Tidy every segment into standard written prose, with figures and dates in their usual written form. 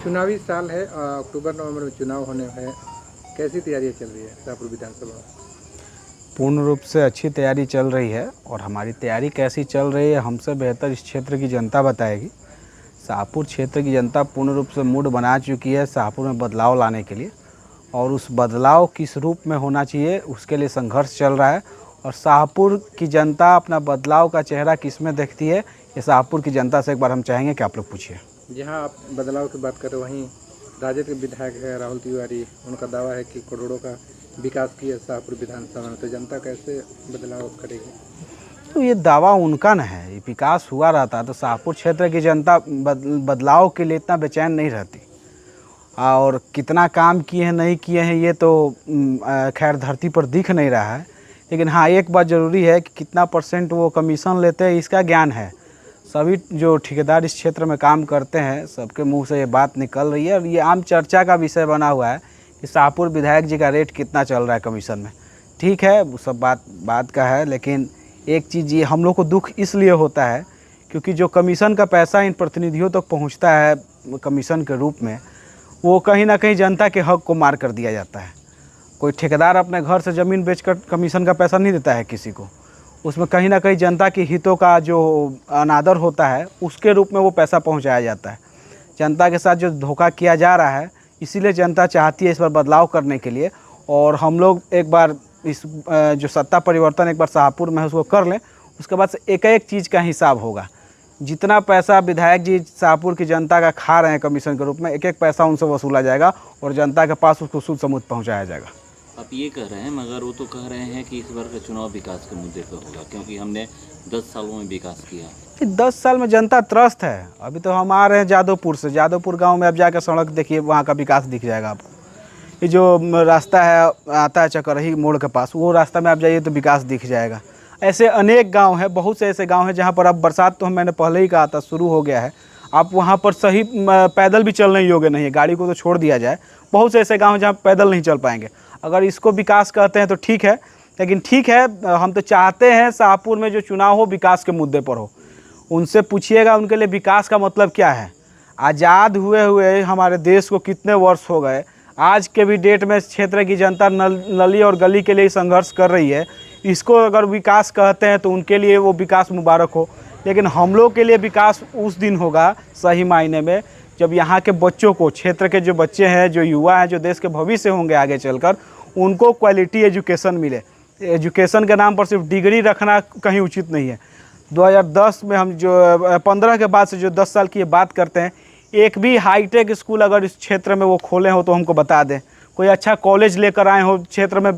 चुनावी साल है, अक्टूबर नवंबर में चुनाव होने हैं। कैसी तैयारियां चल रही है शाहपुर विधानसभा? पूर्ण रूप से अच्छी तैयारी चल रही है और हमारी तैयारी कैसी चल रही है हमसे बेहतर इस क्षेत्र की जनता बताएगी। शाहपुर क्षेत्र की जनता पूर्ण रूप से मूड बना चुकी है शाहपुर में बदलाव लाने के लिए, और उस बदलाव किस रूप में होना चाहिए उसके लिए संघर्ष चल रहा है। और शाहपुर की जनता अपना बदलाव का चेहरा किस में देखती है, ये शाहपुर की जनता से एक बार हम चाहेंगे कि आप लोग पूछिए। जहां आप बदलाव की बात कर रहे वहीं राजद के विधायक है राहुल तिवारी, उनका दावा है कि करोड़ों का विकास किया शाहपुर विधानसभा में, तो जनता कैसे बदलाव करेगी? तो ये दावा उनका न है, ये विकास हुआ रहता तो शाहपुर क्षेत्र की जनता बदलाव के लिए इतना बेचैन नहीं रहती। और कितना काम किए हैं नहीं किए हैं ये तो खैर धरती पर दिख नहीं रहा है, लेकिन हाँ एक बात ज़रूरी है कि कितना % वो कमीशन लेते हैं इसका ज्ञान है। सभी जो ठेकेदार इस क्षेत्र में काम करते हैं सबके मुंह से ये बात निकल रही है और ये आम चर्चा का विषय बना हुआ है कि शाहपुर विधायक जी का रेट कितना चल रहा है कमीशन में। ठीक है, वो सब बात का है, लेकिन एक चीज़ ये हम लोग को दुख इसलिए होता है क्योंकि जो कमीशन का पैसा इन प्रतिनिधियों तक पहुंचता है कमीशन के रूप में, वो कहीं ना कहीं जनता के हक को मार कर दिया जाता है। कोई ठेकेदार अपने घर से ज़मीन बेचकर कमीशन का पैसा नहीं देता है किसी को, उसमें कहीं ना कहीं जनता के हितों का जो अनादर होता है उसके रूप में वो पैसा पहुंचाया जाता है। जनता के साथ जो धोखा किया जा रहा है, इसीलिए जनता चाहती है इस पर बदलाव करने के लिए। और हम लोग एक बार इस जो सत्ता परिवर्तन एक बार शाहपुर में उसको कर लें, उसके बाद से एक एक चीज़ का हिसाब होगा। जितना पैसा विधायक जी शाहपुर की जनता का खा रहे हैं कमीशन के रूप में, एक एक पैसा उनसे वसूला जाएगा और जनता के पास उसको शुद्ध सबूत पहुँचाया जाएगा। आप ये कह रहे हैं, मगर वो तो कह रहे हैं कि इस बार का चुनाव विकास के मुद्दे पर होगा क्योंकि हमने 10 सालों में विकास किया। 10 साल में जनता त्रस्त है। अभी तो हम आ रहे हैं जादवपुर से, जादवपुर गांव में अब जाकर सड़क देखिए, वहाँ का विकास दिख जाएगा आपको। ये जो रास्ता है आता है चकरही मोड़ के पास, वो रास्ता में आप जाइए तो विकास दिख जाएगा। ऐसे अनेक गांव हैं, बहुत से ऐसे गांव हैं जहाँ पर अब बरसात तो मैंने पहले ही कहा था शुरू हो गया है, आप वहाँ पर सही पैदल भी चलने योग्य नहीं है, गाड़ी को तो छोड़ दिया जाए। बहुत से ऐसे गाँव हैं जहाँ पैदल नहीं चल पाएंगे। अगर इसको विकास कहते हैं तो ठीक है, लेकिन ठीक है हम तो चाहते हैं शाहपुर में जो चुनाव हो विकास के मुद्दे पर हो। उनसे पूछिएगा उनके लिए विकास का मतलब क्या है। आज़ाद हुए हमारे देश को कितने वर्ष हो गए, आज के भी डेट में क्षेत्र की जनता नली और गली के लिए संघर्ष कर रही है। इसको अगर विकास कहते हैं तो उनके लिए वो विकास मुबारक हो, लेकिन हम लोग के लिए विकास उस दिन होगा सही मायने में जब यहाँ के बच्चों को, क्षेत्र के जो बच्चे हैं, जो युवा हैं, जो देश के भविष्य होंगे आगे चलकर, उनको क्वालिटी एजुकेशन मिले। एजुकेशन के नाम पर सिर्फ डिग्री रखना कहीं उचित नहीं है। 2010 में हम जो 15 के बाद से जो 10 साल की ये बात करते हैं, एक भी हाईटेक स्कूल अगर इस क्षेत्र में वो खोले हो तो हमको बता दें। कोई अच्छा कॉलेज लेकर आए हो क्षेत्र में,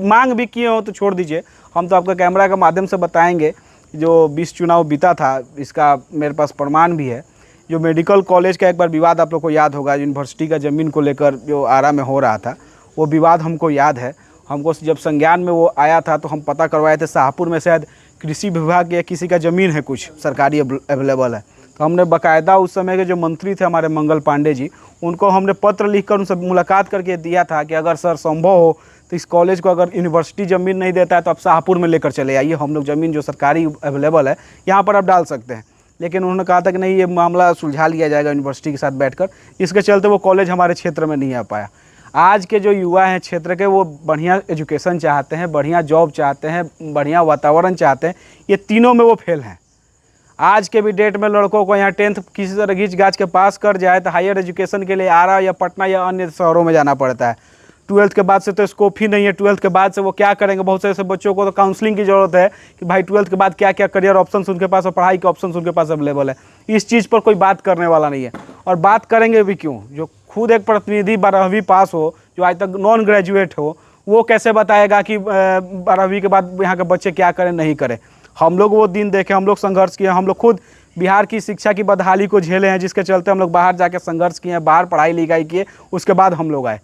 मांग भी किए हो तो छोड़ दीजिए, हम तो आपका कैमरा के माध्यम से बताएंगे। जो 20 चुनाव बीता था इसका मेरे पास प्रमाण भी है। जो मेडिकल कॉलेज का एक बार विवाद आप लोग को याद होगा, यूनिवर्सिटी का ज़मीन को लेकर जो आरा में हो रहा था, वो विवाद हमको याद है। हमको जब संज्ञान में वो आया था तो हम पता करवाए थे शाहपुर में शायद कृषि विभाग या किसी का ज़मीन है कुछ सरकारी अवेलेबल है, तो हमने बाकायदा उस समय के जो मंत्री थे हमारे मंगल पांडे जी, उनको हमने पत्र लिखकर उनसे मुलाकात करके दिया था कि अगर सर संभव हो तो इस कॉलेज को अगर यूनिवर्सिटी ज़मीन नहीं देता है तो आप शाहपुर में लेकर चले आइए, हम लोग ज़मीन जो सरकारी अवेलेबल है यहाँ पर आप डाल सकते हैं। लेकिन उन्होंने कहा था कि नहीं, ये मामला सुलझा लिया जाएगा यूनिवर्सिटी के साथ बैठकर। इसके चलते वो कॉलेज हमारे क्षेत्र में नहीं आ पाया। आज के जो युवा हैं क्षेत्र के, वो बढ़िया एजुकेशन चाहते हैं, बढ़िया जॉब चाहते हैं, बढ़िया वातावरण चाहते हैं। ये तीनों में वो फेल हैं। आज के भी डेट में लड़कों को यहाँ 10th किसी तरह घींच गाच के पास कर जाए तो हायर एजुकेशन के लिए आरा या पटना या अन्य शहरों में जाना पड़ता है। 12th के बाद से तो स्कोप ही नहीं है। 12th के बाद से वो क्या करेंगे? बहुत से ऐसे बच्चों को तो काउंसलिंग की ज़रूरत है कि भाई 12th के बाद क्या क्या करियर ऑप्शंस उनके पास और पढ़ाई के ऑप्शंस उनके पास अवेलेबल है। इस चीज़ पर कोई बात करने वाला नहीं है, और बात करेंगे भी क्यों? जो खुद एक प्रतिनिधि 12वीं पास हो, जो आज तक नॉन ग्रेजुएट हो, वो कैसे बताएगा कि 12वीं के बाद यहाँ के बच्चे क्या करें नहीं करें? हम लोग वो दिन देखे, हम लोग संघर्ष किए, हम लोग खुद बिहार की शिक्षा की बदहाली को झेले हैं, जिसके चलते हम लोग बाहर जाके संघर्ष किए हैं, बाहर पढ़ाई लिखाई किए, उसके बाद हम लोग आए।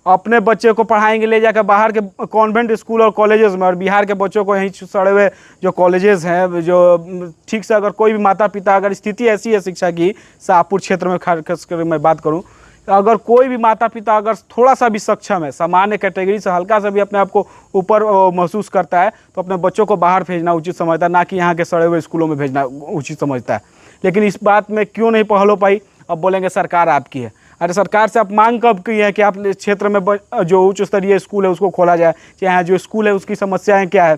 अपने बच्चे को पढ़ाएंगे ले जाकर बाहर के कॉन्वेंट स्कूल और कॉलेजेस में, और बिहार के बच्चों को यहीं सड़े हुए जो कॉलेजेस हैं, जो ठीक से अगर कोई भी माता पिता, अगर स्थिति ऐसी है शिक्षा की शाहपुर क्षेत्र में खास कर मैं बात करूं, अगर कोई भी माता पिता अगर थोड़ा सा भी सक्षम है, सामान्य कैटेगरी से हल्का सा भी अपने आप को ऊपर महसूस करता है, तो अपने बच्चों को बाहर भेजना उचित समझता है, ना कि यहाँ के सड़े हुए स्कूलों में भेजना उचित समझता है। लेकिन इस बात में क्यों नहीं पहल हो पाई? अब बोलेंगे सरकार आपकी है। अरे सरकार से आप मांग कब की है कि आप क्षेत्र में जो उच्च स्तरीय स्कूल है उसको खोला जाए, चाहे जो स्कूल है उसकी समस्याएं क्या है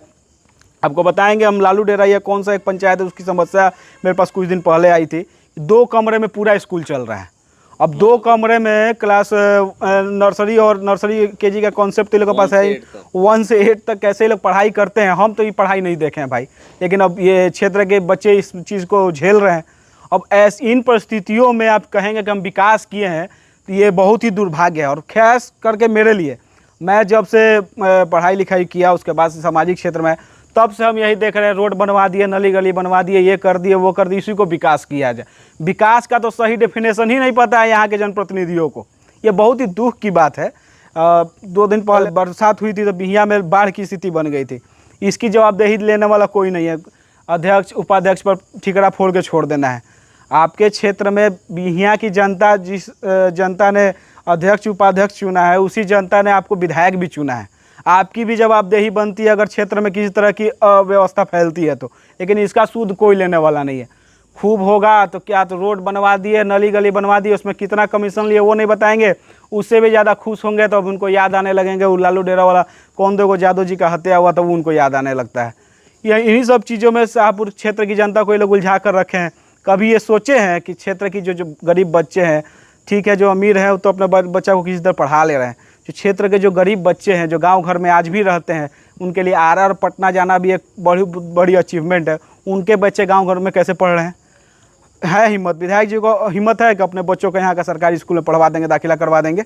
आपको बताएंगे हम। लालू डेरा या कौन सा एक पंचायत है उसकी समस्या मेरे पास कुछ दिन पहले आई थी। 2 कमरे में पूरा स्कूल चल रहा है। अब 2 कमरे में क्लास नर्सरी और नर्सरी केजी का कॉन्सेप्ट लोगों के पास है, 1 से 8 तक कैसे लोग पढ़ाई करते हैं। हम तो ये पढ़ाई नहीं देखे हैं भाई, लेकिन अब ये क्षेत्र के बच्चे इस चीज़ को झेल रहे हैं। अब इन परिस्थितियों में आप कहेंगे कि हम विकास किए हैं तो ये बहुत ही दुर्भाग्य है। और खास करके मेरे लिए, मैं जब से पढ़ाई लिखाई किया उसके बाद से सामाजिक क्षेत्र में, तब से हम यही देख रहे हैं, रोड बनवा दिए, नली गली बनवा दिए, ये कर दिए वो कर दिए, इसी को विकास किया जाए। विकास का तो सही डेफिनेशन ही नहीं पता है यहाँ के जनप्रतिनिधियों को। ये बहुत ही दुख की बात है। 2 दिन पहले बरसात हुई थी तो बिहिया में बाढ़ की स्थिति बन गई थी। इसकी जवाबदेही लेने वाला कोई नहीं है। अध्यक्ष उपाध्यक्ष पर ठिकरा फोड़ के छोड़ देना है। आपके क्षेत्र में बिहिया की जनता, जिस जनता ने अध्यक्ष उपाध्यक्ष चुना है, उसी जनता ने आपको विधायक भी चुना है। आपकी भी जवाबदेही बनती है अगर क्षेत्र में किसी तरह की अव्यवस्था फैलती है तो, लेकिन इसका सूद कोई लेने वाला नहीं है। खूब होगा तो क्या, तो रोड बनवा दिए, नली गली बनवा दिए, उसमें कितना कमीशन लिए वो नहीं बताएंगे। उससे भी ज़्यादा खुश होंगे तो अब उनको याद आने लगेंगे वो लालू डेरा वाला कौन देखो जादव जी का हत्या हुआ तो वो उनको याद आने लगता है। यह इन्हीं सब चीज़ों में शाहपुर क्षेत्र की जनता को ये लोग उलझा कर रखे हैं। कभी ये सोचे हैं कि क्षेत्र की जो गरीब बच्चे हैं, ठीक है जो अमीर हैं तो अपने बच्चा को किसी तरह पढ़ा ले रहे हैं, जो क्षेत्र के जो गरीब बच्चे हैं जो गांव घर में आज भी रहते हैं, उनके लिए आर पटना जाना भी एक बड़ी अचीवमेंट है। उनके बच्चे गांव घर में कैसे पढ़ रहे हैं? है हिम्मत, विधायक जी को हिम्मत है कि अपने बच्चों को यहाँ का सरकारी स्कूल में पढ़वा देंगे, दाखिला करवा देंगे?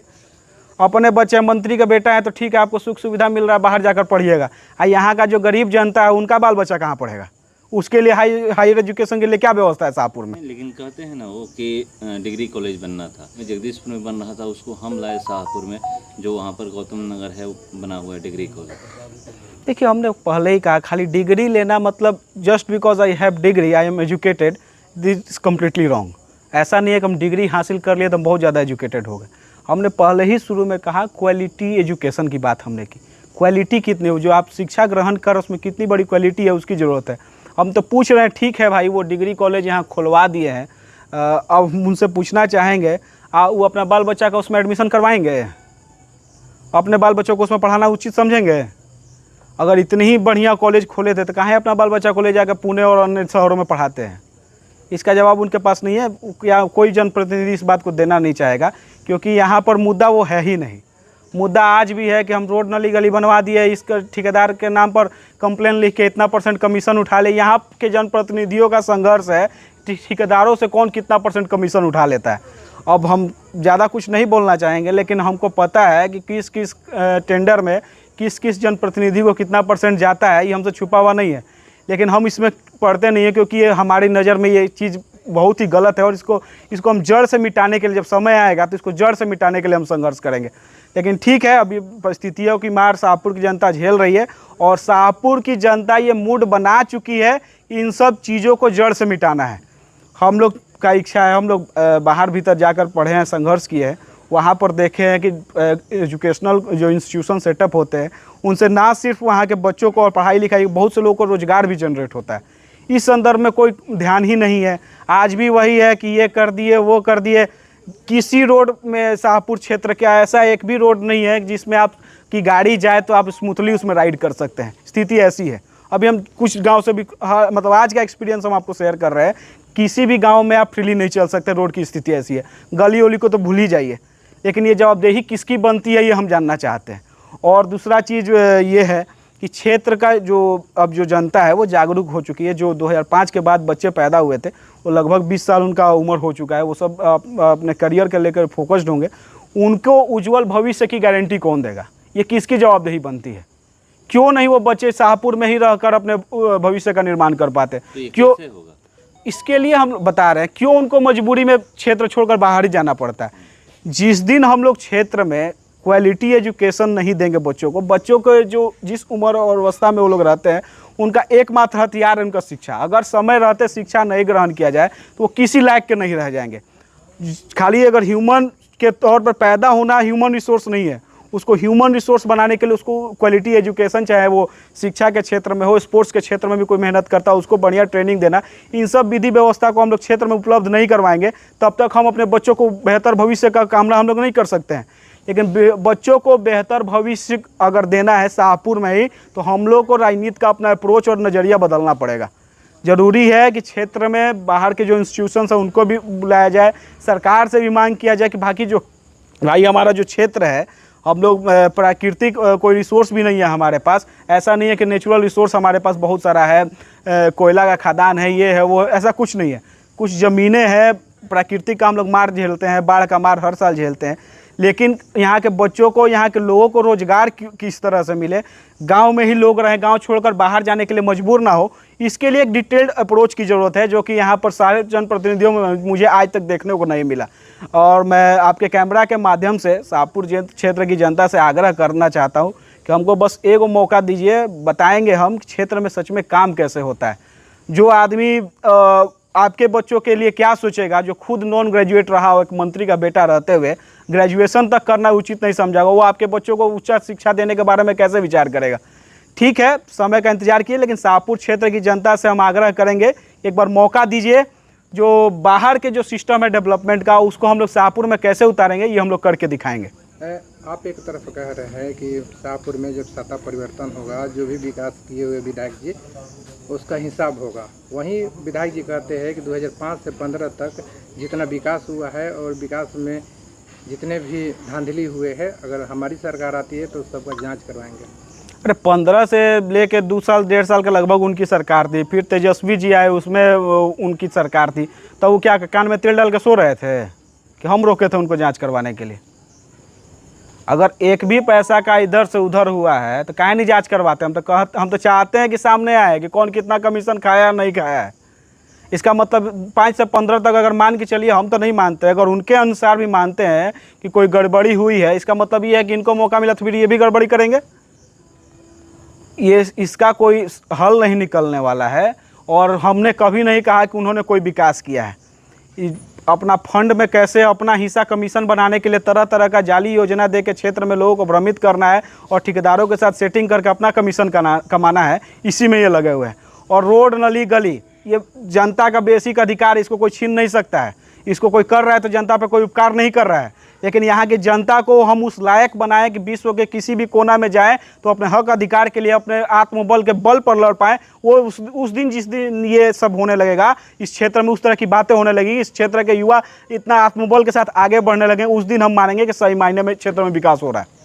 अपने बच्चे मंत्री का बेटा है तो ठीक है, आपको सुख सुविधा मिल रहा है, बाहर जाकर पढ़िएगा। यहाँ का जो गरीब जनता है उनका बाल बच्चा कहाँ पढ़ेगा? उसके लिए हायर एजुकेशन के लिए क्या व्यवस्था है शाहपुर में? लेकिन कहते हैं ना वो कि डिग्री कॉलेज बनना था, जगदीशपुर में बन रहा था, उसको हम लाए शाहपुर में, जो वहाँ पर गौतम नगर है वो बना हुआ है डिग्री कॉलेज। देखिए हमने पहले ही कहा, खाली डिग्री लेना मतलब just because I have degree I am educated, this is completely wrong. ऐसा नहीं है कि हम डिग्री हासिल कर लिए तो हम बहुत ज़्यादा एजुकेटेड हो गए। हमने पहले ही शुरू में कहा क्वालिटी एजुकेशन की बात हमने की। क्वालिटी कितनी हो, जो आप शिक्षा ग्रहण कर उसमें कितनी बड़ी क्वालिटी है उसकी ज़रूरत है। हम तो पूछ रहे हैं, ठीक है भाई वो डिग्री कॉलेज यहाँ खुलवा दिए हैं, अब हम उनसे पूछना चाहेंगे वो अपना बाल बच्चा का उसमें एडमिशन करवाएंगे? अपने बाल बच्चों को उसमें पढ़ाना उचित समझेंगे? अगर इतनी ही बढ़िया कॉलेज खोले थे तो कहाँ अपना बाल बच्चा को ले जाकर पुणे और अन्य शहरों में पढ़ाते हैं? इसका जवाब उनके पास नहीं है, या कोई जनप्रतिनिधि इस बात को देना नहीं चाहेगा, क्योंकि यहाँ पर मुद्दा वो है ही नहीं। मुद्दा आज भी है कि हम रोड नली गली बनवा दिए, इसका ठेकेदार के नाम पर कंप्लेन लिख के इतना % कमीशन उठा ले। यहाँ के जनप्रतिनिधियों का संघर्ष है ठेकेदारों से कौन कितना % कमीशन उठा लेता है। अब हम ज़्यादा कुछ नहीं बोलना चाहेंगे, लेकिन हमको पता है कि किस किस टेंडर में किस किस जनप्रतिनिधि को कितना % जाता है, ये हमसे छुपा हुआ नहीं है। लेकिन हम इसमें पढ़ते नहीं है क्योंकि ये हमारी नज़र में ये चीज़ बहुत ही गलत है, और इसको हम जड़ से मिटाने के लिए, जब समय आएगा तो इसको जड़ से मिटाने के लिए हम संघर्ष करेंगे। लेकिन ठीक है, अभी परिस्थितियों की मार शाहपुर की जनता झेल रही है, और शाहपुर की जनता ये मूड बना चुकी है इन सब चीज़ों को जड़ से मिटाना है। हम लोग का इच्छा है, हम लोग बाहर भीतर जाकर पढ़े हैं, संघर्ष किए हैं, वहाँ पर देखे हैं कि एजुकेशनल जो इंस्टीट्यूशन सेटअप होते हैं उनसे ना सिर्फ वहाँ के बच्चों को और पढ़ाई लिखाई, बहुत से लोगों को रोज़गार भी जनरेट होता है। इस संदर्भ में कोई ध्यान ही नहीं है। आज भी वही है कि ये कर दिए वो कर दिए। किसी रोड में शाहपुर क्षेत्र का ऐसा एक भी रोड नहीं है जिसमें आप की गाड़ी जाए तो आप स्मूथली उसमें राइड कर सकते हैं। स्थिति ऐसी है। अभी हम कुछ गांव से भी मतलब आज का एक्सपीरियंस हम आपको शेयर कर रहे हैं। किसी भी गांव में आप फ्रीली नहीं चल सकते, रोड की स्थिति ऐसी है। गली ओली को तो भूल ही जाइए। लेकिन ये जवाबदेही किसकी बनती है ये हम जानना चाहते हैं। और दूसरा चीज़ ये है कि क्षेत्र का अब जो जनता है वो जागरूक हो चुकी है। जो 2005 के बाद बच्चे पैदा हुए थे वो लगभग 20 साल उनका उम्र हो चुका है। वो सब अपने करियर के लेकर फोकस्ड होंगे। उनको उज्जवल भविष्य की गारंटी कौन देगा? ये किसकी जवाबदेही बनती है? क्यों नहीं वो बच्चे शाहपुर में ही रहकर अपने भविष्य का निर्माण कर पाते? तो क्यों? होगा? इसके लिए हम बता रहे हैं क्यों उनको मजबूरी में क्षेत्र छोड़कर बाहर ही जाना पड़ता है। जिस दिन हम लोग क्षेत्र में क्वालिटी एजुकेशन नहीं देंगे बच्चों को जो जिस उम्र और अवस्था में वो लोग रहते हैं उनका एकमात्र हथियार है उनका शिक्षा। अगर समय रहते शिक्षा नहीं ग्रहण किया जाए तो वो किसी लायक के नहीं रह जाएंगे। खाली अगर ह्यूमन के तौर पर पैदा होना ह्यूमन रिसोर्स नहीं है, उसको ह्यूमन रिसोर्स बनाने के लिए उसको क्वालिटी एजुकेशन, चाहे वो शिक्षा के क्षेत्र में हो, स्पोर्ट्स के क्षेत्र में भी कोई मेहनत करता है उसको बढ़िया ट्रेनिंग देना, इन सब विधि व्यवस्था को हम लोग क्षेत्र में उपलब्ध नहीं करवाएंगे तब तक हम अपने बच्चों को बेहतर भविष्य का कामना हम लोग नहीं कर सकते हैं। लेकिन बच्चों को बेहतर भविष्य अगर देना है शाहपुर में ही, तो हम लोग को राजनीति का अपना अप्रोच और नज़रिया बदलना पड़ेगा। ज़रूरी है कि क्षेत्र में बाहर के जो इंस्टीट्यूशंस हैं उनको भी बुलाया जाए, सरकार से भी मांग किया जाए कि बाकी जो भाई हमारा जो क्षेत्र है, हम लोग प्राकृतिक कोई रिसोर्स भी नहीं है हमारे पास, ऐसा नहीं है कि नेचुरल रिसोर्स हमारे पास बहुत सारा है, कोयला का खदान है, ये है वो, ऐसा कुछ नहीं है। कुछ ज़मीनें हैं प्राकृतिक का हम लोग मार झेलते हैं, बाढ़ का मार हर साल झेलते हैं, लेकिन यहाँ के बच्चों को, यहाँ के लोगों को रोज़गार किस तरह से मिले, गांव में ही लोग रहें, गांव छोड़कर बाहर जाने के लिए मजबूर ना हो, इसके लिए एक डिटेल्ड अप्रोच की ज़रूरत है, जो कि यहाँ पर सारे जनप्रतिनिधियों में मुझे आज तक देखने को नहीं मिला। और मैं आपके कैमरा के माध्यम से शाहपुर क्षेत्र की जनता से आग्रह करना चाहता हूँ कि हमको बस एक मौका दीजिए, बताएंगे हम क्षेत्र में सच में काम कैसे होता है। जो आदमी आपके बच्चों के लिए क्या सोचेगा, जो खुद नॉन ग्रेजुएट रहा हो, एक मंत्री का बेटा रहते हुए ग्रेजुएशन तक करना उचित नहीं समझागा, वो आपके बच्चों को उच्च शिक्षा देने के बारे में कैसे विचार करेगा। ठीक है, समय का इंतजार किए, लेकिन शाहपुर क्षेत्र की जनता से हम आग्रह करेंगे, एक बार मौका दीजिए। जो बाहर के जो सिस्टम है डेवलपमेंट का, उसको हम लोग शाहपुर में कैसे उतारेंगे, ये हम लोग करके दिखाएंगे। आप एक तरफ कह रहे हैं कि शाहपुर में जब सत्ता परिवर्तन होगा, जो भी विकास किए हुए विधायक जी उसका हिसाब होगा। वहीं विधायक जी कहते हैं कि 2005 से 15 तक जितना विकास हुआ है और विकास में जितने भी धांधली हुए हैं, अगर हमारी सरकार आती है तो सबका जांच करवाएंगे। अरे 15 से लेके 2 साल 1.5 साल के लगभग उनकी सरकार थी, फिर तेजस्वी जी आए, उसमें उनकी सरकार थी, तो वो क्या कान में तेल डाल के सो रहे थे कि हम रोके थे उनको जांच करवाने के लिए? अगर एक भी पैसा का इधर से उधर हुआ है तो काहे नहीं जांच करवाते? हम तो चाहते हैं कि सामने आए कि कौन कितना कमीशन खाया नहीं खाया है। इसका मतलब 5 से 15 तक अगर मान के चलिए, हम तो नहीं मानते, अगर उनके अनुसार भी मानते हैं कि कोई गड़बड़ी हुई है, इसका मतलब ये है कि इनको मौका मिला तो फिर ये भी गड़बड़ी करेंगे। ये इसका कोई हल नहीं निकलने वाला है। और हमने कभी नहीं कहा कि उन्होंने कोई विकास किया है। अपना फंड में कैसे अपना हिस्सा कमीशन बनाने के लिए तरह तरह का जाली योजना दे के क्षेत्र में लोगों को भ्रमित करना है और ठेकेदारों के साथ सेटिंग करके अपना कमीशन कमाना है, इसी में ये लगे हुए हैं। और रोड, नली, गली, ये जनता का बेसिक अधिकार, इसको कोई छीन नहीं सकता है। इसको कोई कर रहा है तो जनता पे कोई उपकार नहीं कर रहा है। लेकिन यहाँ की जनता को हम उस लायक बनाएं कि विश्व के किसी भी कोना में जाएं तो अपने हक अधिकार के लिए अपने आत्मबल के बल पर लड़ पाएं। वो उस दिन, जिस दिन ये सब होने लगेगा, इस क्षेत्र में उस तरह की बातें होने लगी, इस क्षेत्र के युवा इतना आत्मबल के साथ आगे बढ़ने लगे, उस दिन हम मानेंगे कि सही मायने में क्षेत्र में विकास हो रहा है।